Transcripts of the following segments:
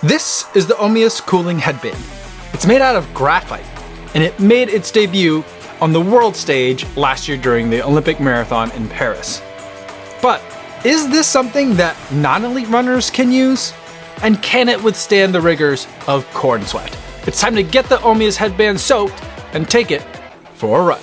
This is the Omius cooling headband. It's made out of graphite, and it made its debut on the world stage last year during the Olympic Marathon in Paris. But is this something that non-elite runners can use? And can it withstand the rigors of corn sweat? It's time to get the Omius headband soaked and take it for a run.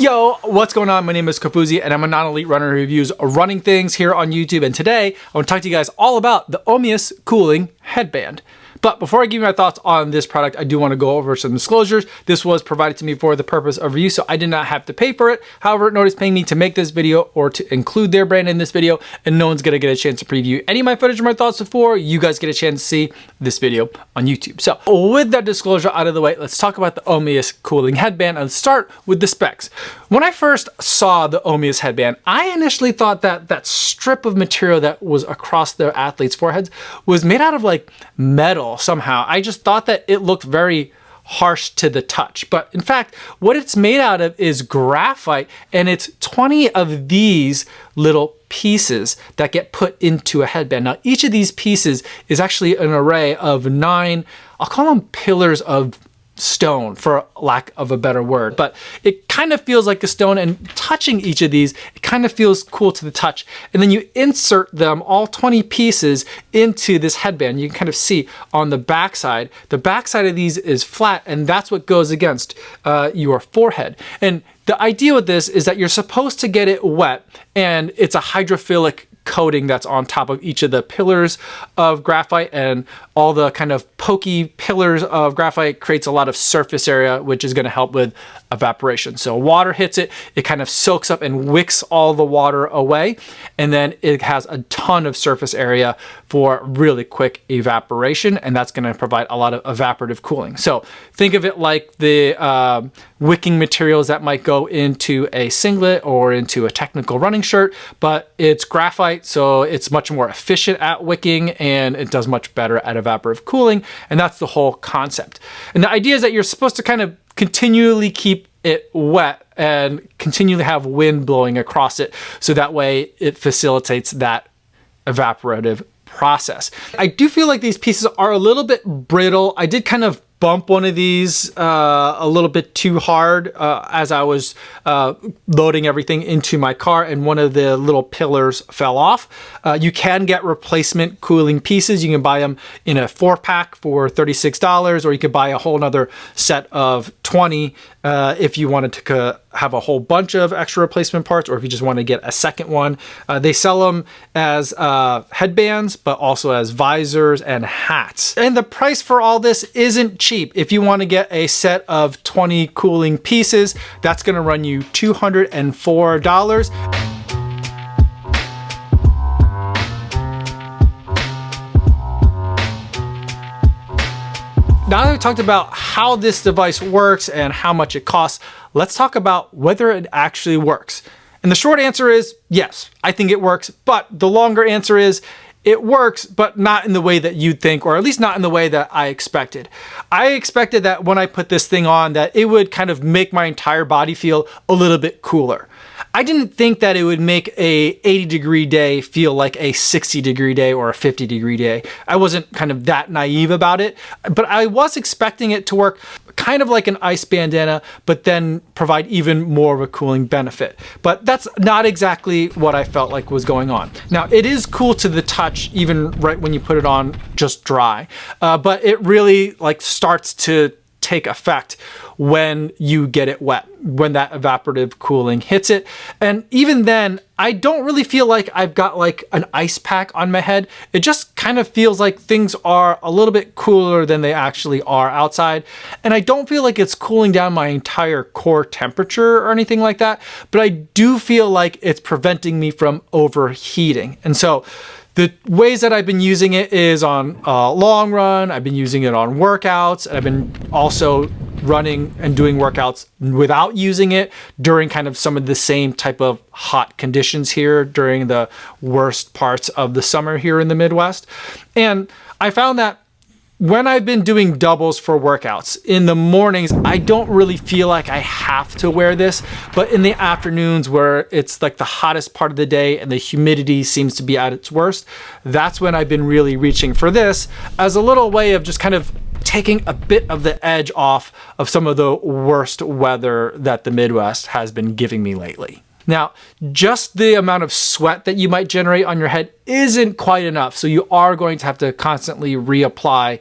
Yo, what's going on? My name is Kafuzi and I'm a non-elite runner who reviews running things here on YouTube. And today I want to talk to you guys all about the Omius cooling headband. But before I give you my thoughts on this product, I do want to go over some disclosures. This was provided to me for the purpose of review, so I did not have to pay for it. However, nobody's paying me to make this video or to include their brand in this video, and no one's gonna get a chance to preview any of my footage or my thoughts before you guys get a chance to see this video on YouTube. So with that disclosure out of the way, let's talk about the Omius cooling headband and start with the specs. When I first saw the Omius headband, I initially thought that that strip of material that was across the athletes' foreheads was made out of like metal somehow. I just thought that it looked very harsh to the touch. But in fact, what it's made out of is graphite, and it's 20 of these little pieces that get put into a headband. Now, each of these pieces is actually an array of 9, I'll call them pillars of stone for lack of a better word, but it kind of feels like a stone, and touching each of these, it kind of feels cool to the touch. And then you insert them, all 20 pieces, into this headband. You can kind of see on the backside of these is flat, and that's what goes against your forehead. And the idea with this is that you're supposed to get it wet, and it's a hydrophilic coating that's on top of each of the pillars of graphite, and all the kind of pokey pillars of graphite creates a lot of surface area, which is going to help with evaporation. So water hits it, it kind of soaks up and wicks all the water away, and then it has a ton of surface area for really quick evaporation, and that's going to provide a lot of evaporative cooling. So think of it like the wicking materials that might go into a singlet or into a technical running shirt, but it's graphite, so it's much more efficient at wicking, and it does much better at evaporative cooling, and that's the whole concept. And the idea is that you're supposed to kind of continually keep it wet and continually have wind blowing across it, so that way it facilitates that evaporative process. I do feel like these pieces are a little bit brittle. I did kind of bump one of these a little bit too hard as I was loading everything into my car, and one of the little pillars fell off. You can get replacement cooling pieces. You can buy them in a 4-pack for $36, or you could buy a whole nother set of 20 if you wanted to have a whole bunch of extra replacement parts, or if you just want to get a second one. They sell them as headbands, but also as visors and hats. And the price for all this isn't cheap. If you want to get a set of 20 cooling pieces, that's going to run you $204. Now that we talked about how this device works and how much it costs, let's talk about whether it actually works. And the short answer is yes, I think it works, but the longer answer is it works, but not in the way that you'd think, or at least not in the way that I expected. I expected that when I put this thing on, that it would kind of make my entire body feel a little bit cooler. I didn't think that it would make a 80-degree day feel like a 60-degree day or a 50-degree day. I wasn't kind of that naive about it, but I was expecting it to work kind of like an ice bandana, but then provide even more of a cooling benefit. But that's not exactly what I felt like was going on. Now, it is cool to the touch, even right when you put it on just dry, but it really like starts to take effect when you get it wet, when that evaporative cooling hits it. And even then, I don't really feel like I've got like an ice pack on my head. It just kind of feels like things are a little bit cooler than they actually are outside. And I don't feel like it's cooling down my entire core temperature or anything like that, but I do feel like it's preventing me from overheating. And so the ways that I've been using it is on a long run. I've been using it on workouts, and I've been also running and doing workouts without using it during kind of some of the same type of hot conditions here during the worst parts of the summer here in the Midwest. And I found that when I've been doing doubles for workouts, in the mornings, I don't really feel like I have to wear this, but in the afternoons where it's like the hottest part of the day and the humidity seems to be at its worst, that's when I've been really reaching for this as a little way of just kind of taking a bit of the edge off of some of the worst weather that the Midwest has been giving me lately. Now, just the amount of sweat that you might generate on your head isn't quite enough, so you are going to have to constantly reapply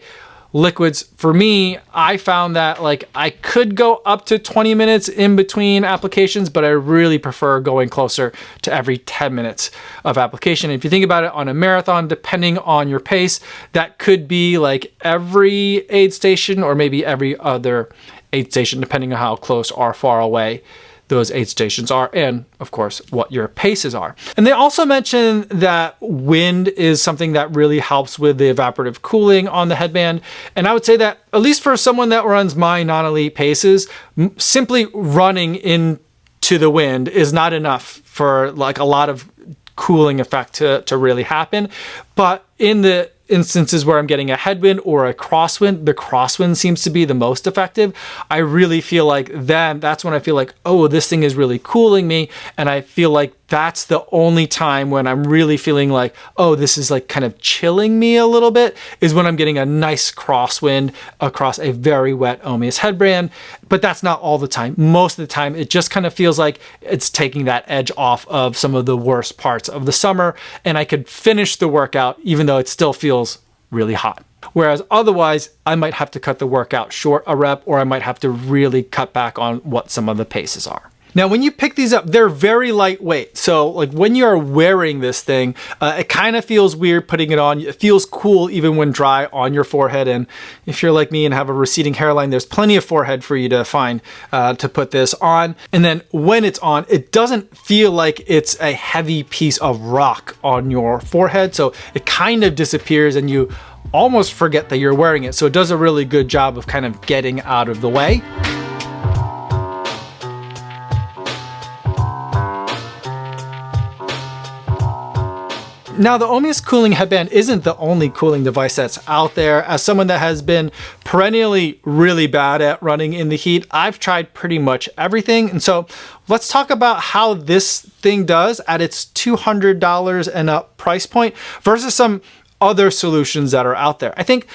liquids. For me, I found that like I could go up to 20 minutes in between applications, but I really prefer going closer to every 10 minutes of application. If you think about it on a marathon, depending on your pace, that could be like every aid station or maybe every other aid station, depending on how close or far away those aid stations are, and of course what your paces are. And they also mention that wind is something that really helps with the evaporative cooling on the headband. And I would say that at least for someone that runs my non-elite paces, simply running into the wind is not enough for like a lot of cooling effect to really happen. But in the instances where I'm getting a headwind or a crosswind, the crosswind seems to be the most effective. I really feel like then that's when I feel like, oh, this thing is really cooling me. And I feel like that's the only time when I'm really feeling like, oh, this is like kind of chilling me a little bit, is when I'm getting a nice crosswind across a very wet Omius headband. But that's not all the time. Most of the time, it just kind of feels like it's taking that edge off of some of the worst parts of the summer. And I could finish the workout even though it still feels really hot. Whereas otherwise, I might have to cut the workout short a rep, or I might have to really cut back on what some of the paces are. Now, when you pick these up, they're very lightweight. So like when you're wearing this thing, it kind of feels weird putting it on. It feels cool even when dry on your forehead. And if you're like me and have a receding hairline, there's plenty of forehead for you to find to put this on. And then when it's on, it doesn't feel like it's a heavy piece of rock on your forehead. So it kind of disappears and you almost forget that you're wearing it. So it does a really good job of kind of getting out of the way. Now, the Omius cooling headband isn't the only cooling device that's out there. As someone that has been perennially really bad at running in the heat, I've tried pretty much everything. And so let's talk about how this thing does at its $200 and up price point versus some other solutions that are out there. I think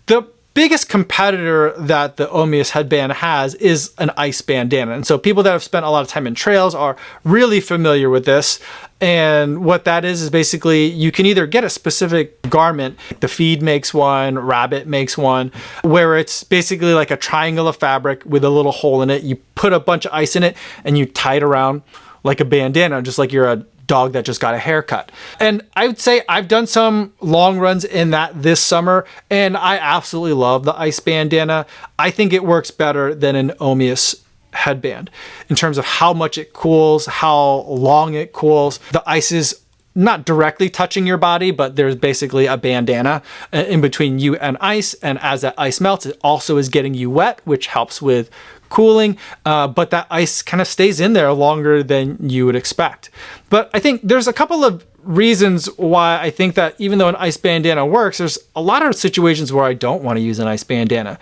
the biggest competitor that the Omius headband has is an ice bandana. And so people that have spent a lot of time in trails are really familiar with this. And what that is basically you can either get a specific garment. The Feed makes one, Rabbit makes one, where it's basically like a triangle of fabric with a little hole in it. You put a bunch of ice in it and you tie it around like a bandana, just like you're a dog that just got a haircut. And I would say I've done some long runs in that this summer, and I absolutely love the ice bandana. I think it works better than an Omius headband in terms of how much it cools, how long it cools. The ice is not directly touching your body, but there's basically a bandana in between you and ice. And as that ice melts, it also is getting you wet, which helps with cooling, but that ice kind of stays in there longer than you would expect. But I think there's a couple of reasons why I think that even though an ice bandana works, there's a lot of situations where I don't want to use an ice bandana.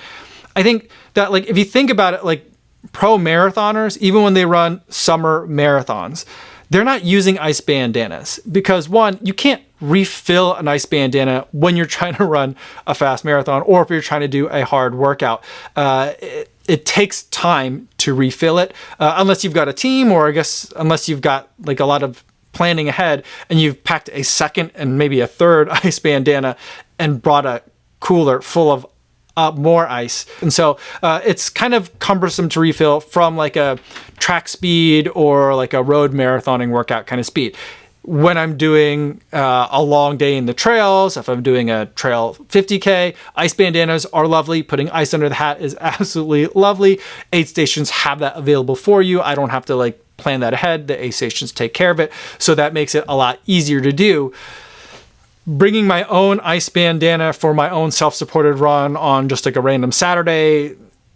I think that like if you think about it, like pro marathoners, even when they run summer marathons, they're not using ice bandanas because one, you can't refill an ice bandana when you're trying to run a fast marathon or if you're trying to do a hard workout. It takes time to refill it unless you've got a team, or I guess unless you've got like a lot of planning ahead and you've packed a second and maybe a third ice bandana and brought a cooler full of more ice. And so it's kind of cumbersome to refill from like a track speed or like a road marathoning workout kind of speed. When I'm doing a long day in the trails, if I'm doing a trail 50K, ice bandanas are lovely. Putting ice under the hat is absolutely lovely. Aid stations have that available for you. I don't have to like plan that ahead. The aid stations take care of it. So that makes it a lot easier to do. Bringing my own ice bandana for my own self-supported run on just like a random Saturday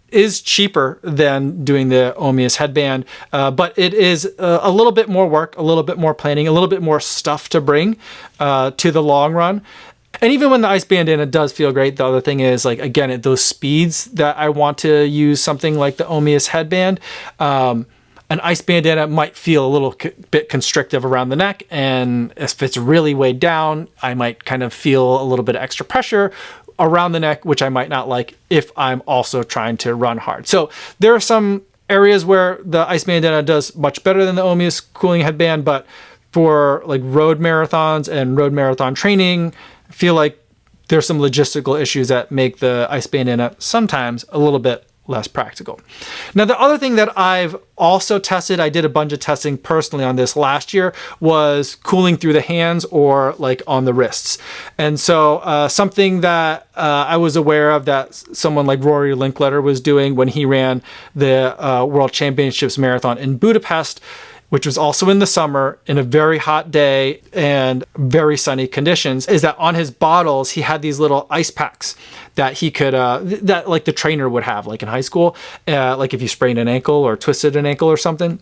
is cheaper than doing the Omius headband, but it is a little bit more work, a little bit more planning, a little bit more stuff to bring to the long run. And even when the ice bandana does feel great, the other thing is, like, again, at those speeds that I want to use something like the Omius Headband, an ice bandana might feel a little bit constrictive around the neck. And if it's really weighed down, I might kind of feel a little bit of extra pressure around the neck, which I might not like if I'm also trying to run hard. So there are some areas where the ice bandana does much better than the Omius cooling headband, but for like road marathons and road marathon training, I feel like there's some logistical issues that make the ice bandana sometimes a little bit less practical. Now, the other thing that I've also tested, I did a bunch of testing personally on this last year, was cooling through the hands or like on the wrists. And so something that I was aware of that someone like Rory Linkletter was doing when he ran the World Championships Marathon in Budapest, which was also in the summer in a very hot day and very sunny conditions, is that on his bottles, he had these little ice packs that he could, that like the trainer would have, like in high school, like if you sprained an ankle or twisted an ankle or something,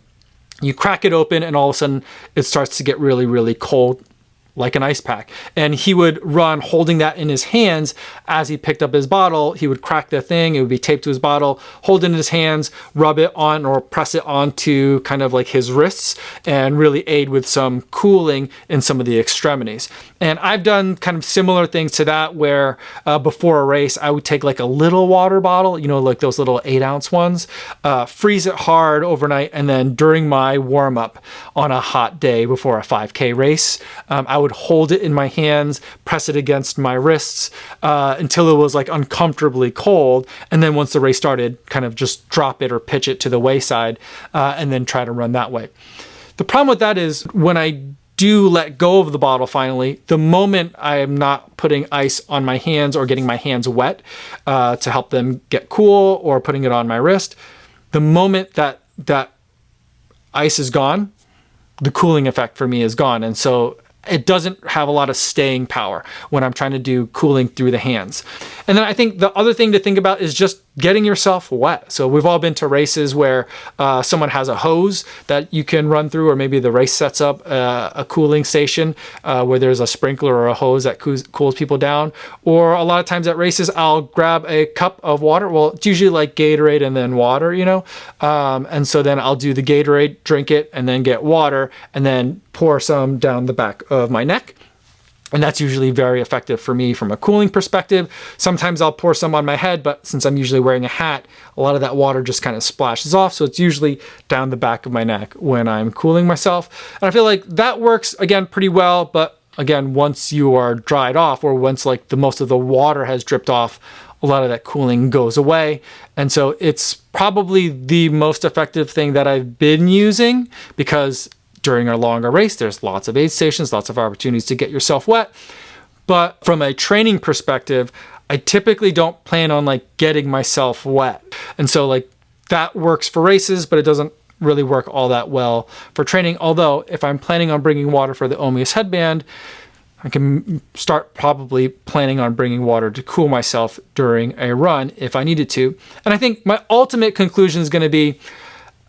you crack it open and all of a sudden it starts to get really, really cold, like an ice pack. And he would run holding that in his hands as he picked up his bottle. He would crack the thing, it would be taped to his bottle, hold it in his hands, rub it on or press it onto kind of like his wrists and really aid with some cooling in some of the extremities. And I've done kind of similar things to that where before a race, I would take like a little water bottle, you know, like those little 8-ounce ones, freeze it hard overnight. And then during my warm up on a hot day before a 5K race, I would hold it in my hands, press it against my wrists until it was like uncomfortably cold. And then once the race started, kind of just drop it or pitch it to the wayside and then try to run that way. The problem with that is when I do let go of the bottle finally, the moment I am not putting ice on my hands or getting my hands wet to help them get cool or putting it on my wrist, the moment that ice is gone, the cooling effect for me is gone. And so it doesn't have a lot of staying power when I'm trying to do cooling through the hands. And then I think the other thing to think about is just getting yourself wet. So we've all been to races where someone has a hose that you can run through, or maybe the race sets up a cooling station where there's a sprinkler or a hose that cools people down. Or a lot of times at races, I'll grab a cup of water. Well, it's usually like Gatorade and then water, you know? And so then I'll do the Gatorade, drink it, and then get water, and then pour some down the back of my neck. And that's usually very effective for me from a cooling perspective. Sometimes I'll pour some on my head, but since I'm usually wearing a hat, a lot of that water just kind of splashes off. So it's usually down the back of my neck when I'm cooling myself. And I feel like that works, again, pretty well. But again, once you are dried off, or once like the most of the water has dripped off, a lot of that cooling goes away. And so it's probably the most effective thing that I've been using, because during a longer race, there's lots of aid stations, lots of opportunities to get yourself wet. But from a training perspective, I typically don't plan on like getting myself wet. And so like that works for races, but it doesn't really work all that well for training. Although if I'm planning on bringing water for the Omius Headband, I can start probably planning on bringing water to cool myself during a run if I needed to. And I think my ultimate conclusion is going to be,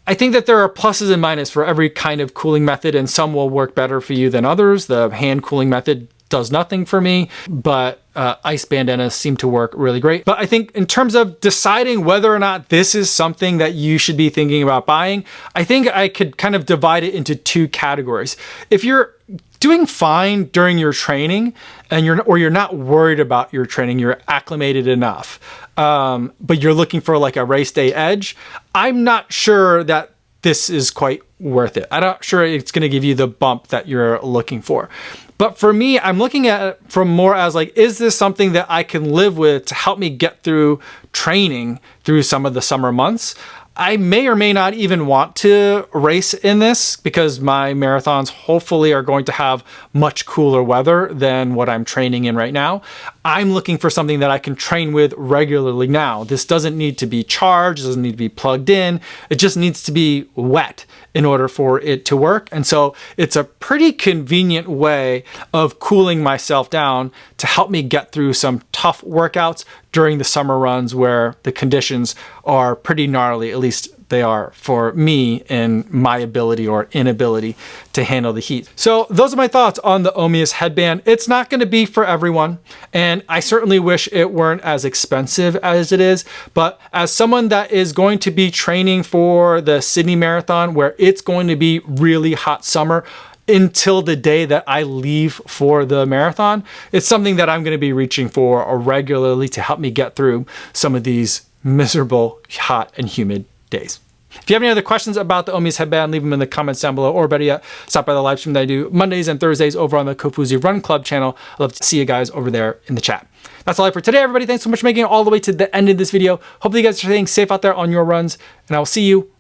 I think that there are pluses and minuses for every kind of cooling method, and some will work better for you than others. The hand cooling method does nothing for me, but ice bandanas seem to work really great. But I think in terms of deciding whether or not this is something that you should be thinking about buying, I think I could kind of divide it into two categories. If you're doing fine during your training and you're not worried about your training, you're acclimated enough, but you're looking for like a race day edge, I'm not sure that this is quite worth it. I'm not sure it's going to give you the bump that you're looking for. But for me, I'm looking at it from more as like, is this something that I can live with to help me get through training through some of the summer months? I may or may not even want to race in this, because my marathons hopefully are going to have much cooler weather than what I'm training in right now. I'm looking for something that I can train with regularly now. This doesn't need to be charged, doesn't need to be plugged in. It just needs to be wet in order for it to work. And so it's a pretty convenient way of cooling myself down to help me get through some tough workouts during the summer runs where the conditions are pretty gnarly, at least they are for me and my ability or inability to handle the heat. So those are my thoughts on the Omius headband. It's not going to be for everyone, and I certainly wish it weren't as expensive as it is, but as someone that is going to be training for the Sydney Marathon, where it's going to be really hot summer until the day that I leave for the marathon, it's something that I'm going to be reaching for regularly to help me get through some of these miserable, hot and humid days. If you have any other questions about the Omius headband, leave them in the comments down below, or better yet, stop by the live stream that I do Mondays and Thursdays over on the Kofuzi Run Club channel. I'd love to see you guys over there in the chat. That's all I have for today, everybody. Thanks so much for making it all the way to the end of this video. Hopefully you guys are staying safe out there on your runs, and I will see you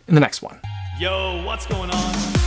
in the next one. Yo, what's going on?